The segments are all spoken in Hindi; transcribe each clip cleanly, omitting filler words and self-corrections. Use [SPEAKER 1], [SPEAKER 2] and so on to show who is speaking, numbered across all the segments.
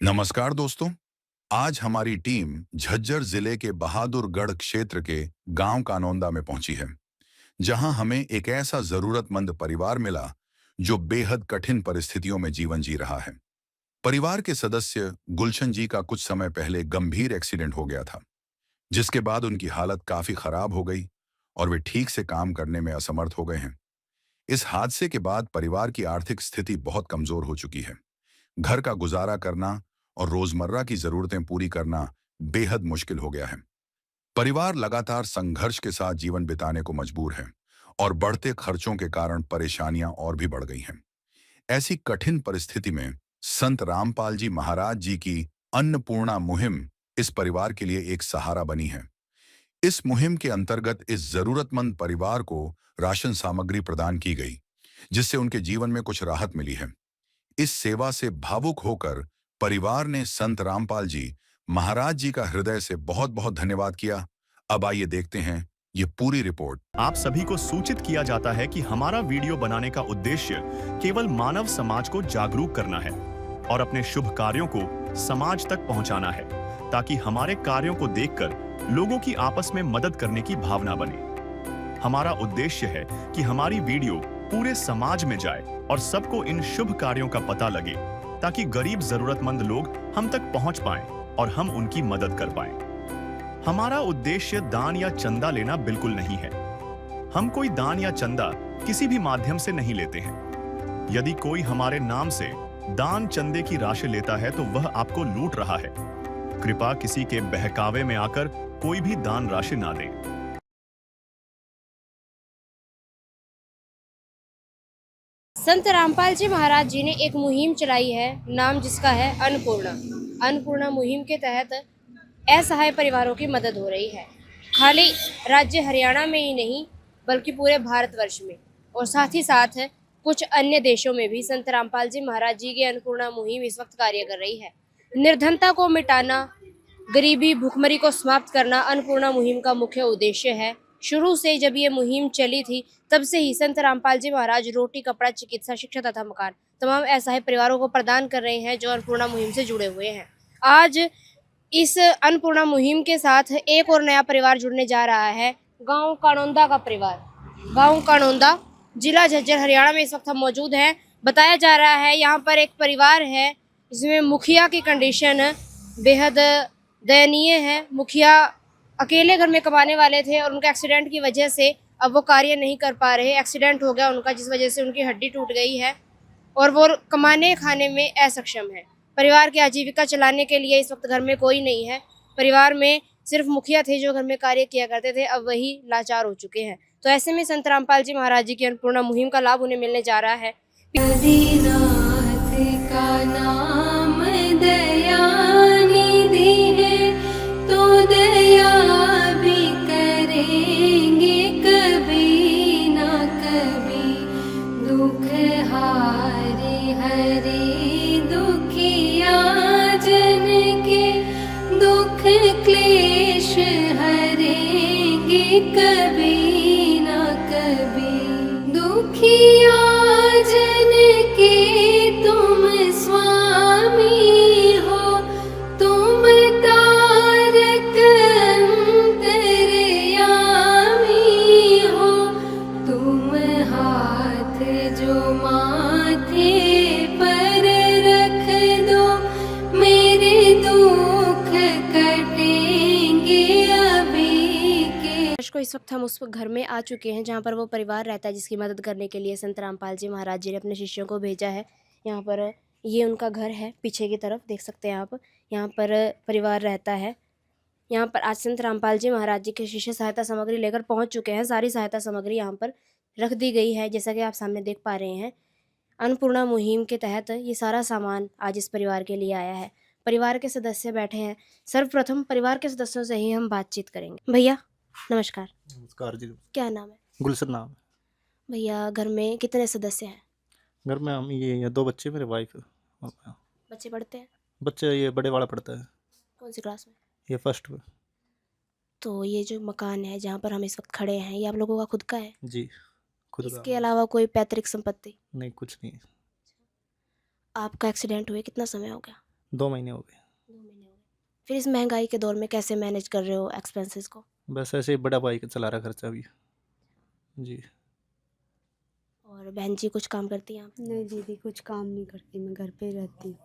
[SPEAKER 1] नमस्कार दोस्तों। आज हमारी टीम झज्जर जिले के बहादुरगढ़ क्षेत्र के गांव कानौंदा में पहुंची है, जहां हमें एक ऐसा जरूरतमंद परिवार मिला जो बेहद कठिन परिस्थितियों में जीवन जी रहा है। परिवार के सदस्य गुलशन जी का कुछ समय पहले गंभीर एक्सीडेंट हो गया था, जिसके बाद उनकी हालत काफी खराब हो गई और वे ठीक से काम करने में असमर्थ हो गए हैं। इस हादसे के बाद परिवार की आर्थिक स्थिति बहुत कमजोर हो चुकी है। घर का गुजारा करना और रोजमर्रा की जरूरतें पूरी करना बेहद मुश्किल हो गया है। परिवार लगातार संघर्ष के साथ जीवन बिताने को मजबूर है और बढ़ते खर्चों के कारण परेशानियां और भी बढ़ गई हैं। ऐसी कठिन परिस्थिति में संत रामपाल जी महाराज जी की अन्नपूर्णा मुहिम इस परिवार के लिए एक सहारा बनी है। इस मुहिम के अंतर्गत इस जरूरतमंद परिवार को राशन सामग्री प्रदान की गई, जिससे उनके जीवन में कुछ राहत मिली है। इस सेवा से भावुक होकर परिवार ने संत रामपाल जी महाराज जी का हृदय से बहुत बहुत धन्यवाद किया। अब आइए देखते हैं ये पूरी रिपोर्ट।
[SPEAKER 2] आप सभी को सूचित किया जाता है कि हमारा वीडियो बनाने का उद्देश्य केवल मानव समाज को जागरूक करना है और अपने शुभ कार्यों को समाज तक पहुंचाना है, ताकि हमारे कार्यों को देखकर लोगों की आपस में मदद करने की भावना बने। हमारा उद्देश्य है कि हमारी वीडियो पूरे समाज में जाए और सबको इन शुभ कार्यों का पता लगे, ताकि गरीब जरूरतमंद लोग हम तक पहुंच पाएं और हम उनकी मदद कर पाएं। हमारा उद्देश्य दान या चंदा लेना बिल्कुल नहीं है। हम कोई दान या चंदा किसी भी माध्यम से नहीं लेते हैं। यदि कोई हमारे नाम से दान चंदे की राशि लेता है तो वह आपको लूट रहा है। कृपया किसी के बहकावे में आकर कोई भी दान राशि ना दें।
[SPEAKER 3] संत रामपाल जी महाराज जी ने एक मुहिम चलाई है, नाम जिसका है अन्नपूर्णा। अन्नपूर्णा मुहिम के तहत असहाय परिवारों की मदद हो रही है, खाली राज्य हरियाणा में ही नहीं बल्कि पूरे भारतवर्ष में, और साथ ही साथ कुछ अन्य देशों में भी संत रामपाल जी महाराज जी की अन्नपूर्णा मुहिम इस वक्त कार्य कर रही है। निर्धनता को मिटाना, गरीबी भुखमरी को समाप्त करना अन्नपूर्णा मुहिम का मुख्य उद्देश्य है। शुरू से जब ये मुहिम चली थी तब से ही संत रामपाल जी महाराज रोटी, कपड़ा, चिकित्सा, शिक्षा तथा मकान तमाम असहाय परिवारों को प्रदान कर रहे हैं जो अन्नपूर्णा मुहिम से जुड़े हुए हैं। आज इस अन्नपूर्णा मुहिम के साथ एक और नया परिवार जुड़ने जा रहा है, गांव कानौंदा का परिवार। गांव कानौंदा, जिला झज्जर, हरियाणा में इस वक्त हम मौजूद हैं। बताया जा रहा है यहाँ पर एक परिवार है जिसमें मुखिया की कंडीशन बेहद दयनीय है। मुखिया अकेले घर में कमाने वाले थे और उनका एक्सीडेंट की वजह से अब वो कार्य नहीं कर पा रहे। एक्सीडेंट हो गया उनका, जिस वजह से उनकी हड्डी टूट गई है और वो कमाने खाने में असक्षम है। परिवार की आजीविका चलाने के लिए इस वक्त घर में कोई नहीं है। परिवार में सिर्फ मुखिया थे जो घर में कार्य किया करते थे, अब वही लाचार हो चुके हैं। तो ऐसे में संत रामपाल जी महाराज जी की अन्नपूर्णा मुहिम का लाभ उन्हें मिलने जा रहा है।
[SPEAKER 4] का नाम दयानिधि है, तो दया भी करेंगे कभी ना कभी। दुख हारे हरे दुखिया जन के, दुख क्लेश हरेंगे कभी ना कभी। दुखिया जन के तुम स्वामी हो, तुम तारक अंतर्यामी हो। तुम हाथ जो माथे पर रख दो, मेरे दुख कटेंगे अभी के।
[SPEAKER 3] को इस वक्त हम उस घर में आ चुके हैं जहाँ पर वो परिवार रहता है, जिसकी मदद करने के लिए संत रामपाल जी महाराज जी ने अपने शिष्यों को भेजा है। यहाँ पर ये उनका घर है, पीछे की तरफ देख सकते हैं आप। यहाँ पर परिवार रहता है। यहाँ पर आज संत रामपाल जी महाराज जी के शिष्य सहायता सामग्री लेकर पहुँच चुके हैं। सारी सहायता सामग्री यहाँ पर रख दी गई है, जैसा कि आप सामने देख पा रहे हैं। अन्नपूर्णा मुहिम के तहत ये सारा सामान आज इस परिवार के लिए आया है। परिवार के सदस्य बैठे हैं। सर्वप्रथम परिवार के सदस्यों से ही हम बातचीत करेंगे। भैया नमस्कार।
[SPEAKER 5] नमस्कार जी।
[SPEAKER 3] क्या नाम है?
[SPEAKER 5] गुलशन नाम है।
[SPEAKER 3] भैया घर में कितने सदस्य हैं?
[SPEAKER 5] घर में हम ये 2 बच्चे, मेरे वाइफ।
[SPEAKER 3] बच्चे पढ़ते हैं?
[SPEAKER 5] बच्चे ये बड़े वाला पढ़ता है।
[SPEAKER 3] कौन सी क्लास में?
[SPEAKER 5] ये फर्स्ट में।
[SPEAKER 3] तो ये जो मकान है जहाँ पर हम इस वक्त खड़े हैं, ये आप लोगों का खुद का है?
[SPEAKER 5] जी खुद का।
[SPEAKER 3] इसके अलावा कोई पैतृक संपत्ति?
[SPEAKER 5] नहीं, कुछ नहीं।
[SPEAKER 3] आपका एक्सीडेंट हुए कितना समय हो गया?
[SPEAKER 5] 2 महीने हो गए।
[SPEAKER 3] 2 महीने हो गए। फिर इस महंगाई के दौर में कैसे मैनेज कर रहे हो एक्सपेंसेस को?
[SPEAKER 5] बस ऐसे ही बड़ा भाई का चला रहा खर्चा भी। जी।
[SPEAKER 3] और बहन जी कुछ काम करती हैं आप?
[SPEAKER 6] नहीं दीदी, कुछ काम नहीं करती, मैं घर पे रहती हूँ।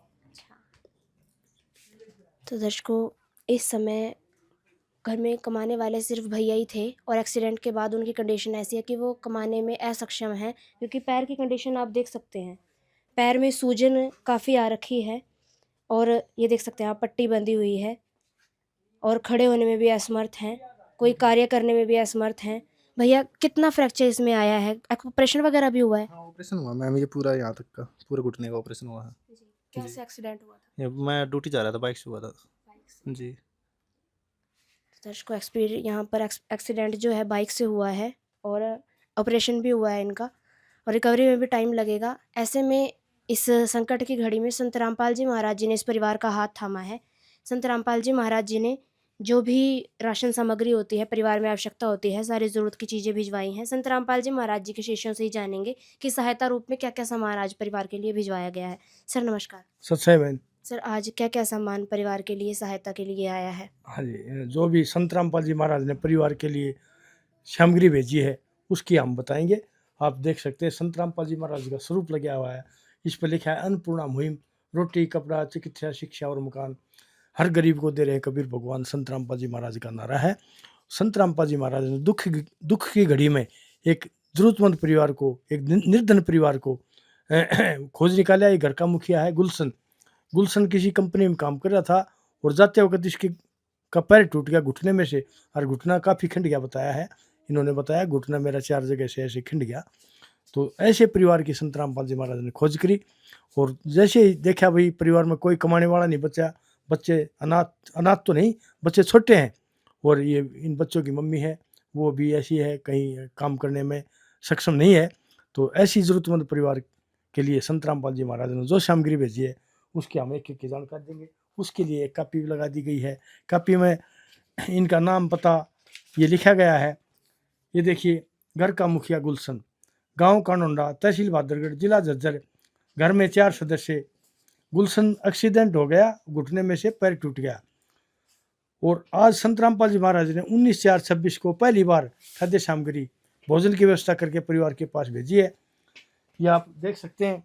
[SPEAKER 3] तो दर्शकों, इस समय घर में कमाने वाले सिर्फ भैया ही थे और एक्सीडेंट के बाद उनकी कंडीशन ऐसी है कि वो कमाने में असक्षम हैं, क्योंकि पैर की कंडीशन आप देख सकते हैं। पैर में सूजन काफ़ी आ रखी है और ये देख सकते हैं आप, पट्टी बंधी हुई है और खड़े होने में भी असमर्थ हैं, कोई कार्य करने में भी असमर्थ हैं। भैया कितना फ्रैक्चर इसमें आया है? ऑपरेशन वगैरह भी हुआ है?
[SPEAKER 5] हाँ, ऑपरेशन हुआ मैम, ये पूरा यहाँ तक का पूरे घुटने का ऑपरेशन हुआ है।
[SPEAKER 3] कैसे एक्सीडेंट हुआ था?
[SPEAKER 5] ये मैं ड्यूटी जा रहा था, बाइक से हुआ था।
[SPEAKER 3] बाइक से?
[SPEAKER 5] जी।
[SPEAKER 3] दर्शकों, यहाँ पर एक्सीडेंट जो है बाइक से हुआ है और ऑपरेशन भी हुआ है इनका और रिकवरी में भी टाइम लगेगा। ऐसे में इस संकट की घड़ी में संत रामपाल जी महाराज जी ने इस परिवार का हाथ थामा है। संत रामपाल जी महाराज जी ने जो भी राशन सामग्री होती है, परिवार में आवश्यकता होती है, सारी ज़रूरत की चीज़ें भिजवाई हैं। संत रामपाल जी महाराज जी के शिष्यों से ही जानेंगे कि सहायता रूप में क्या क्या सामान आज परिवार के लिए भिजवाया गया है। सर नमस्कार।
[SPEAKER 7] सच्चाई बहन।
[SPEAKER 3] सर, आज क्या क्या सामान परिवार के लिए सहायता के लिए आया है?
[SPEAKER 7] हाँ जी, जो भी संत रामपाल जी महाराज ने परिवार के लिए सामग्री भेजी है उसकी हम बताएंगे। आप देख सकते हैं संत रामपाल जी महाराज का स्वरूप लगा हुआ है, इस पर लिखा है अन्नपूर्णा मुहिम, रोटी कपड़ा चिकित्सा शिक्षा और मकान हर गरीब को दे रहे हैं कबीर भगवान। संत रामपाल जी महाराज का नारा है। संत रामपाल जी महाराज ने दुख की घड़ी में एक जरूरतमंद परिवार को, एक निर्धन परिवार को खोज निकाला। ये घर का मुखिया है गुलशन किसी कंपनी में काम कर रहा था और जाते वक्त इसकी का पैर टूट गया घुटने में से, और घुटना काफ़ी खिंड गया बताया है। इन्होंने बताया घुटना मेरा 4 जगह से ऐसे खिंड गया। तो ऐसे परिवार की संत रामपाल जी महाराज ने खोज करी और जैसे ही देखा भाई परिवार में कोई कमाने वाला नहीं बचा, बच्चे अनाथ तो नहीं, बच्चे छोटे हैं और ये इन बच्चों की मम्मी है वो भी ऐसी है, कहीं काम करने में सक्षम नहीं है। तो ऐसी ज़रूरतमंद परिवार के लिए संत रामपाल जी महाराज ने जो सामग्री भेजी है उसकी हम एक की जानकारी देंगे। उसके लिए एक कापी लगा दी गई है। कापी में इनका नाम पता ये लिखा गया है। ये देखिए, घर का मुखिया गुलशन, गांव कानोंडा, तहसील बहादुरगढ़, जिला झज्जर, घर में 4 सदस्य। गुलशन एक्सीडेंट हो गया, घुटने में से पैर टूट गया और आज संत रामपाल जी महाराज ने 19/4/26 को पहली बार खाद्य सामग्री भोजन की व्यवस्था करके परिवार के पास भेजी है। ये आप देख सकते हैं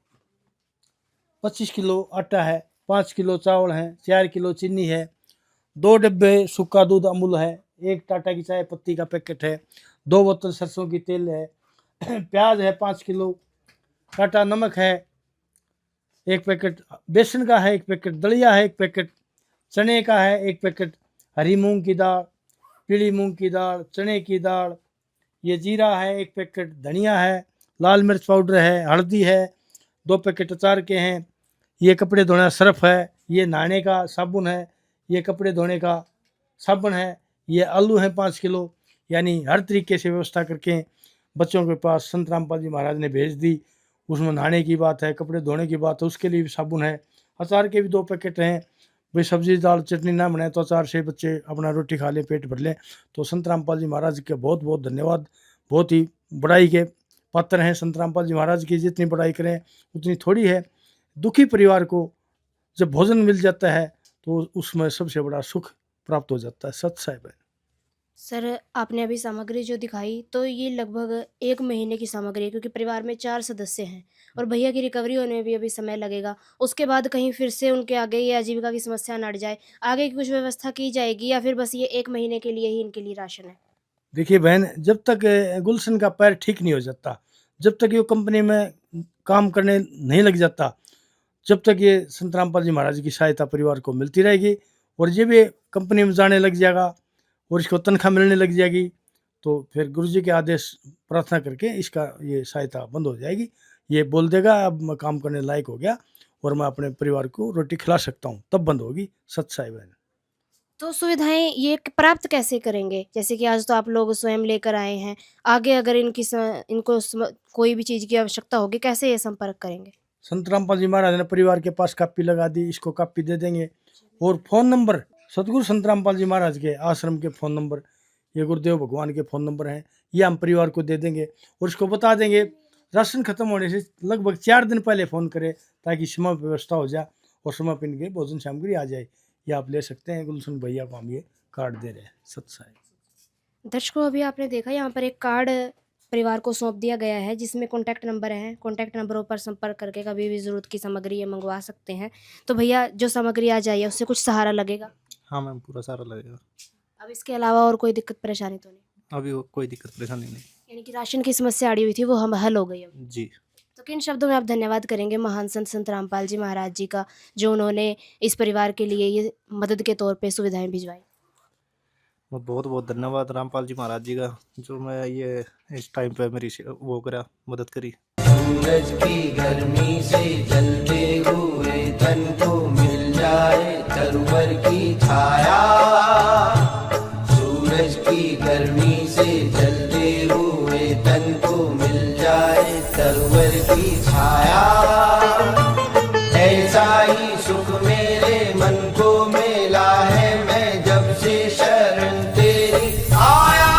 [SPEAKER 7] 25 किलो आटा है, 5 किलो चावल है, 4 किलो चीनी है, 2 डब्बे सूखा दूध अमूल है, 1 टाटा की चाय पत्ती का पैकेट है, 2 बोतल सरसों की तेल है, प्याज है 5 किलो, टाटा नमक है 1 पैकेट, बेसन का है 1 पैकेट, दलिया है 1 पैकेट, चने का है 1 पैकेट, हरी मूंग की दाल, पीली मूंग की दाल, चने की दाल, ये जीरा है 1 पैकेट, धनिया है, लाल मिर्च पाउडर है, हल्दी है, 2 पैकेट अचार के हैं, ये कपड़े धोने का सर्फ है, ये नहाने का साबुन है, ये कपड़े धोने का साबुन है, ये आलू है 5 किलो। यानी हर तरीके से व्यवस्था करके बच्चों के पास संत रामपाल जी महाराज ने भेज दी। उसमें नहाने की बात है, कपड़े धोने की बात है, उसके लिए भी साबुन है, अचार के भी 2 पैकेट हैं। भाई सब्जी दाल चटनी ना बनाए तो अचार से बच्चे अपना रोटी खा लें, पेट भर लें। तो संत रामपाल जी महाराज के बहुत बहुत धन्यवाद। बहुत ही बड़ाई के पात्र हैं संत रामपाल जी महाराज की, जितनी बड़ाई करें उतनी थोड़ी है। दुखी परिवार को जब भोजन मिल जाता है तो उसमें सबसे बड़ा सुख प्राप्त हो जाता है। सत साहिब है।
[SPEAKER 3] सर, आपने अभी सामग्री जो दिखाई तो ये लगभग 1 महीने की सामग्री है, क्योंकि परिवार में 4 सदस्य हैं और भैया की रिकवरी होने में भी अभी समय लगेगा। उसके बाद कहीं फिर से उनके आगे ये आजीविका की समस्या न अड़ जाए, आगे की कुछ व्यवस्था की जाएगी या फिर बस ये 1 महीने के लिए ही इनके लिए राशन है?
[SPEAKER 7] देखिए बहन, जब तक गुलशन का पैर ठीक नहीं हो जाता, जब तक ये कंपनी में काम करने नहीं लग जाता, जब तक ये संत रामपाल जी महाराज की सहायता परिवार को मिलती रहेगी। और जब ये कंपनी में जाने लग जाएगा और इसको तनख्वाह मिलने लग जाएगी तो फिर गुरु जी के आदेश प्रार्थना करके इसका ये सहायता बंद हो जाएगी। ये बोल देगा अब मैं काम करने लायक हो गया और मैं अपने परिवार को रोटी खिला सकता हूँ, तब बंद होगी। सत साहिब है।
[SPEAKER 3] तो सुविधाएं ये प्राप्त कैसे करेंगे? जैसे कि आज तो आप लोग स्वयं लेकर आए हैं, आगे अगर इनको कोई भी चीज़ की आवश्यकता होगी, कैसे ये संपर्क करेंगे?
[SPEAKER 7] संत रामपाल जी महाराज ने परिवार के पास कापी लगा दी, इसको कापी दे देंगे और फ़ोन नंबर सतगुरु संत रामपाल जी महाराज के आश्रम के फ़ोन नंबर, ये गुरुदेव भगवान के फ़ोन नंबर हैं, ये हम परिवार को दे देंगे और इसको बता देंगे राशन खत्म होने से लगभग 4 दिन पहले फ़ोन करें ताकि समय व्यवस्था हो जाए और समय पर इनके भोजन सामग्री आ जाए। ये आप ले सकते हैं। गुलशन भैया को हम ये कार्ड दे रहे हैं। सत साई।
[SPEAKER 3] दर्शकों, अभी आपने देखा यहाँ पर एक कार्ड परिवार को सौंप दिया गया है जिसमें कॉन्टैक्ट नंबर है। कॉन्टैक्ट नंबरों पर संपर्क करके कभी भी ज़रूरत की सामग्री ये मंगवा सकते हैं। तो भैया जो सामग्री आ जाइए उससे कुछ सहारा लगेगा?
[SPEAKER 5] हाँ मैम, पूरा सारा लगेगा।
[SPEAKER 3] अब इसके अलावा और कोई दिक्कत परेशानी तो नहीं?
[SPEAKER 5] अभी कोई दिक्कत परेशानी नहीं।
[SPEAKER 3] यानी कि राशन की समस्या अड़ी हुई थी वो हम हल हो गई अब।
[SPEAKER 5] जी।
[SPEAKER 3] तो किन शब्दों में आप धन्यवाद करेंगे महान संत संत रामपाल जी महाराज जी का, जो उन्होंने इस परिवार के लिए ये मदद के तौर पे सुविधाएं भिजवाई?
[SPEAKER 5] बहुत बहुत धन्यवाद रामपाल जी महाराज जी का, जो मैं ये इस टाइम पे मेरी वो करा, मदद करी।
[SPEAKER 8] सूरज की गर्मी से जलते हुए तन को मिल जाए तरवर की छाया। सूरज की गर्मी से जलते हुए तन को मिल जाए तरवर की छाया। ऐसा ही सुख मेरे मन को मिला है, मैं जब से शरण तेरी आया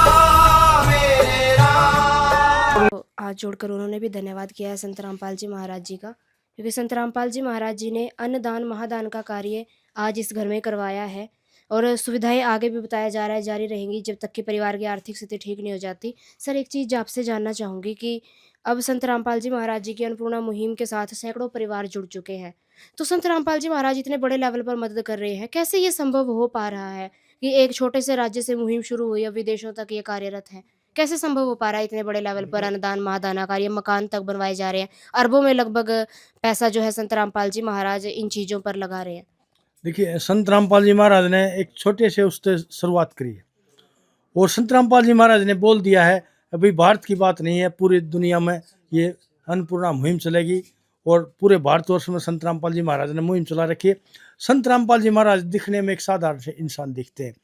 [SPEAKER 8] मेरे राम।
[SPEAKER 3] तो हाथ जोड़कर उन्होंने भी धन्यवाद किया है संत रामपाल जी महाराज जी का, क्योंकि संत रामपाल जी महाराज जी ने अन्नदान महादान का कार्य आज इस घर में करवाया है और सुविधाएं आगे भी बताया जा रहा है जारी रहेंगी जब तक कि परिवार की आर्थिक स्थिति ठीक नहीं हो जाती। सर, एक चीज़ आपसे जानना चाहूँगी कि अब संत रामपाल जी महाराज जी की अन्नपूर्णा मुहिम के साथ सैकड़ों परिवार जुड़ चुके हैं, तो संत रामपाल जी महाराज इतने बड़े लेवल पर मदद कर रहे हैं, कैसे ये संभव हो पा रहा है कि एक छोटे से राज्य से मुहिम शुरू हुई, अब विदेशों तक ये कार्यरत है? कैसे संभव हो पा रहा है इतने बड़े लेवल पर अन्नदान महादाना कार्य, मकान तक बनवाए जा रहे हैं, अरबों में लगभग पैसा जो है संत रामपाल जी महाराज इन चीज़ों पर लगा रहे हैं?
[SPEAKER 7] देखिए, संत रामपाल जी महाराज ने एक छोटे से उससे शुरुआत करी है और संत रामपाल जी महाराज ने बोल दिया है, अभी भारत की बात नहीं है, पूरी दुनिया में ये अन्नपूर्णा मुहिम चलेगी और पूरे भारतवर्ष में संत रामपाल जी महाराज ने मुहिम चला रखी है। संत रामपाल जी महाराज दिखने में एक साधारण से इंसान दिखते हैं,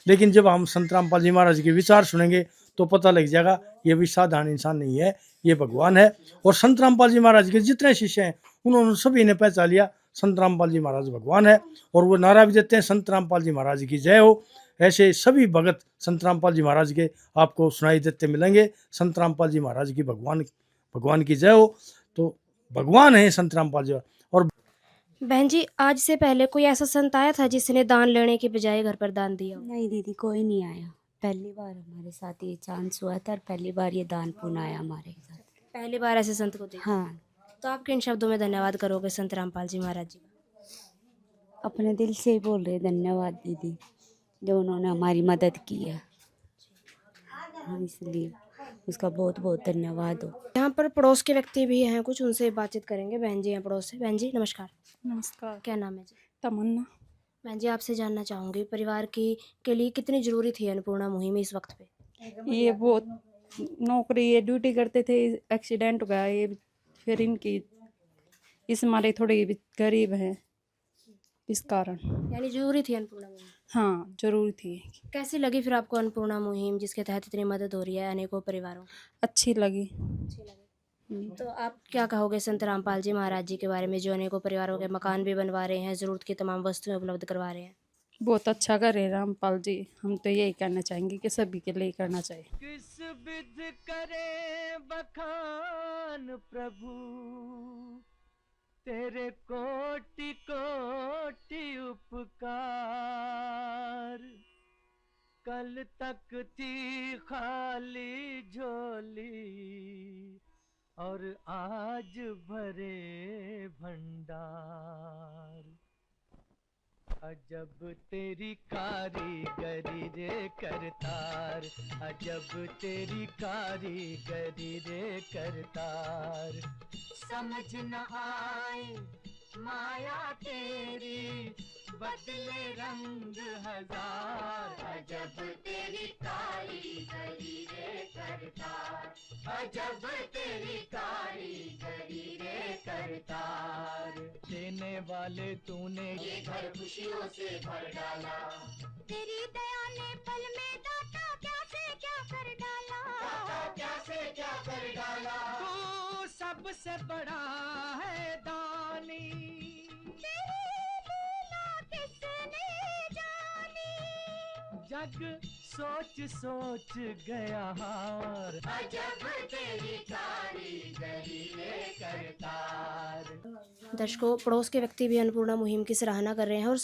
[SPEAKER 7] लेकिन जब हम संत रामपाल जी महाराज के विचार सुनेंगे तो पता लग जाएगा ये भी साधारण इंसान नहीं है, ये भगवान है। और संत रामपाल जी महाराज के जितने शिष्य हैं उन्होंने सभी ने पहचान लिया संत रामपाल जी महाराज भगवान है और वो नारा भी देते हैं, संत रामपाल जी महाराज की जय हो। ऐसे सभी भगत संत रामपाल जी महाराज के आपको सुनाई देते मिलेंगे, संत रामपाल जी महाराज की भगवान की जय हो। तो भगवान है संत रामपाल जी। और
[SPEAKER 3] बहन जी, आज से पहले कोई ऐसा संत आया था जिसने दान लेने के बजाय घर पर दान दिया हो?
[SPEAKER 6] नहीं दीदी, कोई नहीं आया। पहली बार हमारे साथ ये चांस हुआ था और पहली बार ये दान पुण्य आया हमारे साथ।
[SPEAKER 3] पहली बार ऐसे संत को देखा?
[SPEAKER 6] हाँ,
[SPEAKER 3] तो आप किन शब्दों में धन्यवाद करोगे संत रामपाल जी महाराज जी का?
[SPEAKER 6] अपने दिल से ही बोल रहे धन्यवाद दीदी, जो उन्होंने हमारी मदद की है। हाँ, इसलिए उसका बहुत बहुत धन्यवाद हो।
[SPEAKER 3] यहाँ पर पड़ोस के व्यक्ति भी हैं, कुछ उनसे बातचीत करेंगे। बहन जी हैं पड़ोस से। बहन जी नमस्कार।
[SPEAKER 9] नमस्कार।
[SPEAKER 3] क्या नाम है जी?
[SPEAKER 9] तमन्ना।
[SPEAKER 3] बहन जी, आपसे जानना चाहूँगी परिवार की के लिए कितनी ज़रूरी थी अन्नपूर्णा मुहिम इस वक्त पे?
[SPEAKER 9] ये बहुत नौकरी ये ड्यूटी करते थे, एक्सीडेंट हो गया ये, फिर इनकी इस हमारे थोड़े गरीब हैं इस कारण।
[SPEAKER 3] यानी ज़रूरी थी अन्नपूर्णा मुहिम?
[SPEAKER 9] हाँ, जरूरी थी।
[SPEAKER 3] कैसी लगी फिर आपको अन्नपूर्णा मुहिम जिसके तहत इतनी मदद हो रही है अनेकों परिवारों की?
[SPEAKER 9] अच्छी लगी।
[SPEAKER 3] अच्छी लगी। तो आप क्या कहोगे संत रामपाल जी महाराज जी के बारे में, जो अनेकों परिवारों के मकान भी बनवा रहे हैं, ज़रूरत की तमाम वस्तुएं उपलब्ध करवा रहे हैं?
[SPEAKER 9] बहुत अच्छा कर रहे रामपाल जी। हम तो यही कहना चाहेंगे कि सभी के लिए करना चाहिए।
[SPEAKER 8] किस विध करे बखान प्रभु, तेरे कोटि कोटि उपकार। कल तक थी खाली झोली और आज भरे भंडार। अजब तेरी कारीगरी रे करतार, अजब तेरी कारीगरी रे करतार। समझ न आए माया तेरी, बदले रंग हजार। अजब तेरी कारीगरी रे करतार, अजब तेरी कारीगरी रे करतार। देने वाले तूने ये घर खुशियों से भर डाला, तेरी दया ने पल में दाता क्या से क्या कर डाला, दाता क्या से क्या कर डाला। तू सबसे बड़ा है दानी, तेरी लीला किसने जानी। जग सोच सोच गया हार, अजब तेरी कारीगरी रे करतार।
[SPEAKER 3] दर्शकों, पड़ोस के व्यक्ति भी अन्नपूर्णा मुहिम की सराहना कर रहे हैं और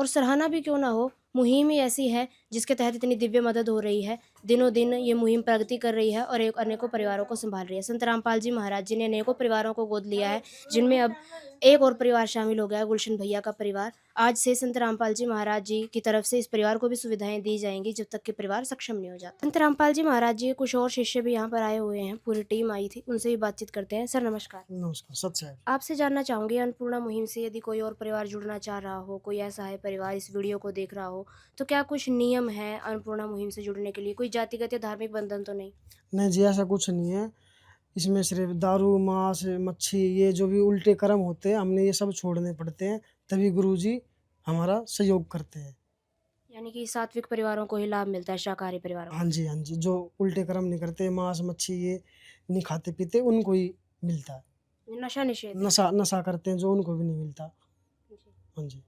[SPEAKER 3] सराहना भी क्यों ना हो, मुहिम ही ऐसी है जिसके तहत इतनी दिव्य मदद हो रही है। दिनों दिन ये मुहिम प्रगति कर रही है और अनेकों परिवारों को संभाल रही है। संत रामपाल जी महाराज जी ने अनेकों परिवारों को गोद लिया है, जिनमें अब एक और परिवार शामिल हो गया है, गुलशन भैया का परिवार। आज से संत रामपाल जी महाराज जी की तरफ से इस परिवार को भी सुविधाएं दी जाएंगी जब तक कि परिवार सक्षम नहीं हो जाता। संत रामपाल जी महाराज जी कुछ और शिष्य भी यहाँ पर आए हुए हैं, पूरी टीम आई थी, उनसे भी बातचीत करते हैं। सर नमस्कार।
[SPEAKER 10] नमस्कार। सत साहब,
[SPEAKER 3] आपसे जानना चाहूंगी, अन्नपूर्णा मुहिम से यदि कोई और परिवार जुड़ना चाह रहा हो, कोई ऐसा है परिवार इस वीडियो को देख रहा हो, तो क्या कुछ नियम है अन्नपूर्णा मुहिम से जुड़ने के लिए? कोई जातिगत या धार्मिक बंधन तो नहीं?
[SPEAKER 10] नहीं जी, ऐसा कुछ नहीं है। इसमें सिर्फ दारू, मांस, मच्छी, ये जो भी उल्टे कर्म होते हैं, हमने ये सब छोड़ने पड़ते हैं, तभी गुरुजी हमारा सहयोग करते हैं।
[SPEAKER 3] यानी कि सात्विक परिवारों को ही लाभ मिलता है, शाकाहारी परिवारों
[SPEAKER 10] हाँ जी, हाँ जी, जो उल्टे कर्म नहीं करते, मांस मच्छी ये नहीं खाते पीते, उनको ही मिलता है।
[SPEAKER 3] को नशा निषेध।
[SPEAKER 10] नशा करते हैं जो, उनको भी नहीं मिलता। हाँ जी।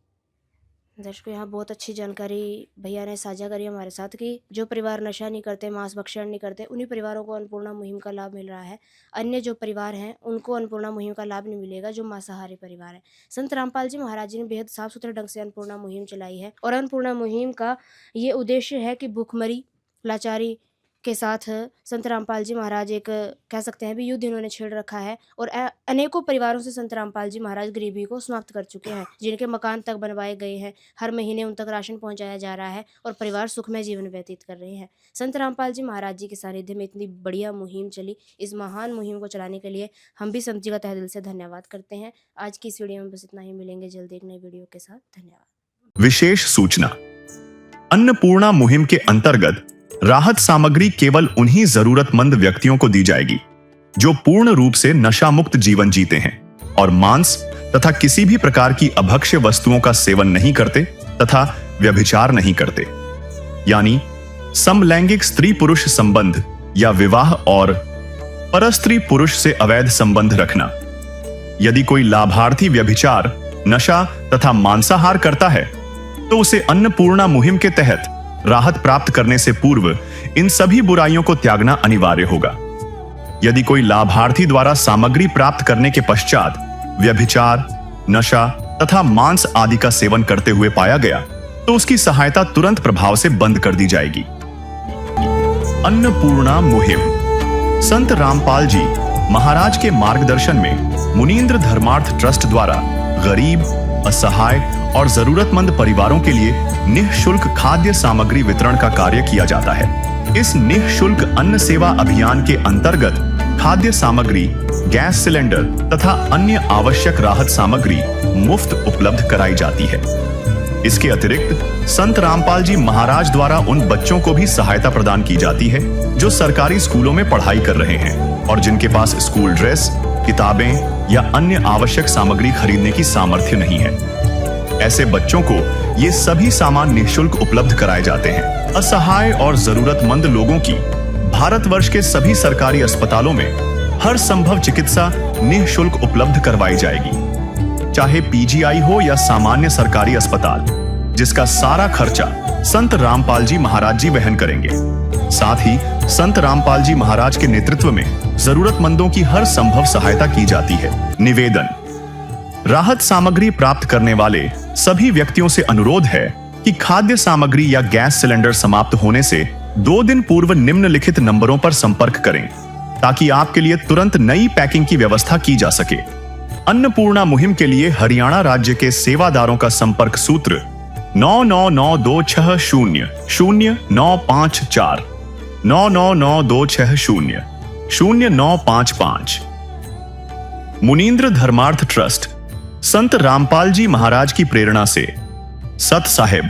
[SPEAKER 3] दर्शकों, यहाँ बहुत अच्छी जानकारी भैया ने साझा करी हमारे साथ कि जो परिवार नशा नहीं करते, मांस भक्षण नहीं करते, उन्हीं परिवारों को अन्नपूर्णा मुहिम का लाभ मिल रहा है। अन्य जो परिवार हैं उनको अन्नपूर्णा मुहिम का लाभ नहीं मिलेगा, जो मांसाहारी परिवार है। संत रामपाल जी महाराज जी ने बेहद साफ सुथरे ढंग से अन्नपूर्णा मुहिम चलाई है और अन्नपूर्णा मुहिम का ये उद्देश्य है कि भूखमरी, लाचारी के साथ संत रामपाल जी महाराज एक कह सकते हैं भी युद्ध इन्होंने छेड़ रखा है और अनेकों परिवारों से संत रामपाल जी महाराज गरीबी को समाप्त कर चुके हैं, जिनके मकान तक बनवाए गए हैं। हर महीने उन तक राशन पहुंचाया जा रहा है और परिवार सुखमय जीवन व्यतीत कर रहे हैं। संत रामपाल जी महाराज जी के सानिध्य में इतनी बढ़िया मुहिम चली, इस महान मुहिम को चलाने के लिए हम भी संत जी का तहे दिल से धन्यवाद करते हैं। आज की इस वीडियो में बस इतना ही, मिलेंगे जल्द एक नई वीडियो के साथ। धन्यवाद।
[SPEAKER 2] विशेष सूचना, अन्नपूर्णा मुहिम के अंतर्गत राहत सामग्री केवल उन्हीं जरूरतमंद व्यक्तियों को दी जाएगी जो पूर्ण रूप से नशा मुक्त जीवन जीते हैं और मांस तथा किसी भी प्रकार की अभक्ष्य वस्तुओं का सेवन नहीं करते तथा व्यभिचार नहीं करते, यानी समलैंगिक स्त्री पुरुष संबंध या विवाह और परस्त्री पुरुष से अवैध संबंध रखना। यदि कोई लाभार्थी व्यभिचार, नशा तथा मांसाहार करता है तो उसे अन्नपूर्णा मुहिम के तहत राहत प्राप्त करने से पूर्व इन सभी बुराइयों को त्यागना अनिवार्य होगा। यदि कोई लाभार्थी द्वारा सामग्री प्राप्त करने के पश्चात व्यभिचार, नशा तथा मांस आदि का सेवन करते हुए पाया गया तो उसकी सहायता तुरंत प्रभाव से बंद कर दी जाएगी। अन्नपूर्णा मुहिम संत रामपाल जी महाराज के मार्गदर्शन में मुनींद्र धर्मार्थ ट्रस्ट द्वारा गरीब, असहाय और जरूरतमंद परिवारों के लिए निःशुल्क खाद्य सामग्री वितरण का कार्य किया जाता है। इस निःशुल्क अन्न सेवा अभियान के अंतर्गत खाद्य सामग्री, गैस सिलेंडर तथा अन्य आवश्यक राहत सामग्री मुफ्त उपलब्ध कराई जाती है। इसके अतिरिक्त संत रामपाल जी महाराज द्वारा उन बच्चों को भी सहायता प्रदान की जाती है जो सरकारी स्कूलों में पढ़ाई कर रहे हैं और जिनके पास स्कूल ड्रेस, किताबें या अन्य आवश्यक सामग्री खरीदने की सामर्थ्य नहीं है। ऐसे बच्चों को ये सभी सामान निःशुल्क उपलब्ध कराए जाते हैं। असहाय और जरूरतमंद लोगों की भारतवर्ष के सभी सरकारी अस्पतालों में हर संभव चिकित्सा निःशुल्क उपलब्ध करवाई जाएगी, चाहे पीजीआई हो या सामान्य सरकारी अस्पताल, जिसका सारा खर्चा संत रामपाल जी महाराज जी वहन करेंगे। साथ ही संत रामपाल जी महाराज के नेतृत्व में जरूरतमंदों की हर संभव सहायता की जाती है। निवेदन, राहत सामग्री प्राप्त करने वाले सभी व्यक्तियों से अनुरोध है कि खाद्य सामग्री या गैस सिलेंडर समाप्त होने से 2 दिन पूर्व निम्नलिखित नंबरों पर संपर्क करें ताकि आपके लिए तुरंत नई पैकिंग की व्यवस्था की जा सके। अन्नपूर्णा मुहिम के लिए हरियाणा राज्य के सेवादारों का संपर्क सूत्र 999260 0954 999260 0955। मुनींद्र धर्मार्थ ट्रस्ट संत रामपाल जी महाराज की प्रेरणा से सत साहिब